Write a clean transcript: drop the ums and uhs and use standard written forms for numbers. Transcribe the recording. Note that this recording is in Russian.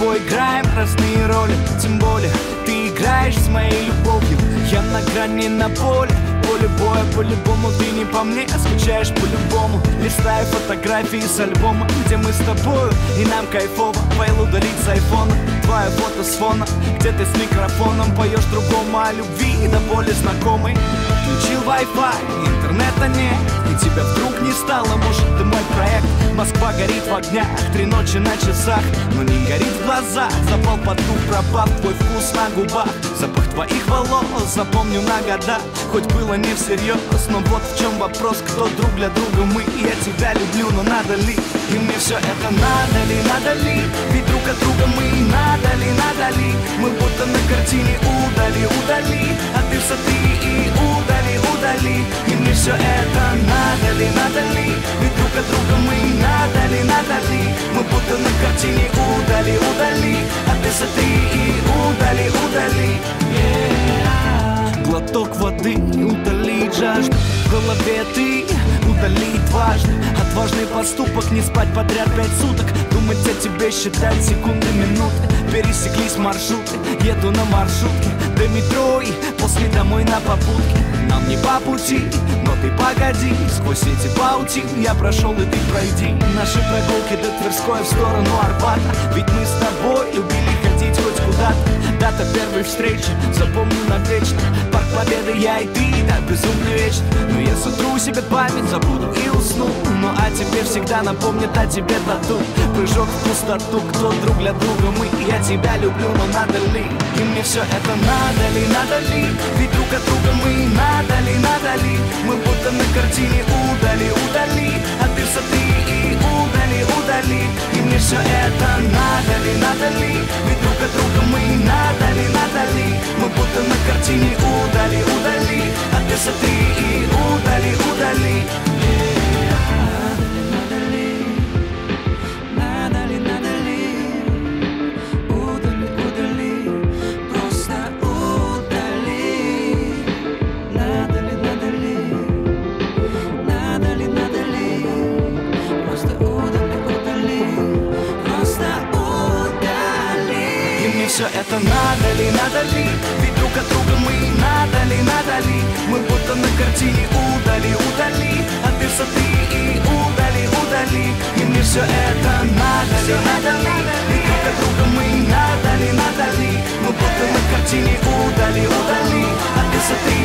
тобой играем разные роли. Тем более ты играешь с моей любовью. Я на грани, на поле боя, по-любому ты не по мне, скучаешь по-любому. Листаю фотографии с альбома, где мы с тобою, и нам кайфово. Файл удалить с айфона, твое фото с фона, где ты с микрофоном поешь другому о любви, до боли знакомой. Включил Wi-Fi, интернета нет, и тебя вдруг не стало, может ты мой проект. Москва горит в огнях, 3 ночи на часах, но не горит в глазах. Запал под дух, пропав твой вкус на губах. Запах твоих волос запомню на года. Хоть было не всерьез, но вот в чем вопрос. Кто друг для друга мы, я тебя люблю, но надо ли? И мне все это надо ли? Ведь друг от друга мы, надо ли? Мы будто на картине удали, а ты смотри и удали. И мне все это надо ли? Ведь друг от друга мы, надо ли? Мы будто на картине удали, а ты смотри и удали. Глоток воды, удалить жажду. В голове ты, удалить важно. Отважный поступок, не спать подряд 5 суток. Думать о тебе, считать секунды, минуты. Пересеклись маршруты, еду на маршрутке до метро и после домой на попутке. Нам не по пути, но ты погоди. Сквозь эти паутины я прошел, и ты пройди. Наши прогулки до Тверской в сторону Арбата. Ведь мы с тобой любили ходить хоть куда-то. Дата первой встречи, запомню навечно. Парк Победы, я и ты, так безумно вечно. Но я сотру себе память, забуду и усну. Ну а тебе всегда напомнит о тебе тату. Прыжок в пустоту, кто друг для друга мы. Я тебя люблю, но надо ли? И мне все это надо ли? Ведь друг от друга мы, надо ли? Мы будто на картине удали, а ты смотри и удали. И мне все это надо ли? Ведь друг от друга мы, надо ли? Мы будто на картине удали, а ты смотри и удали. Все это надо ли? Ведь друг от друга мы, надо ли? Мы будто на картине удали, а ты смотри и удали. И мне все это надо ли? Ведь друг от друга мы, надо ли? Мы будто на картине удали, а ты смотри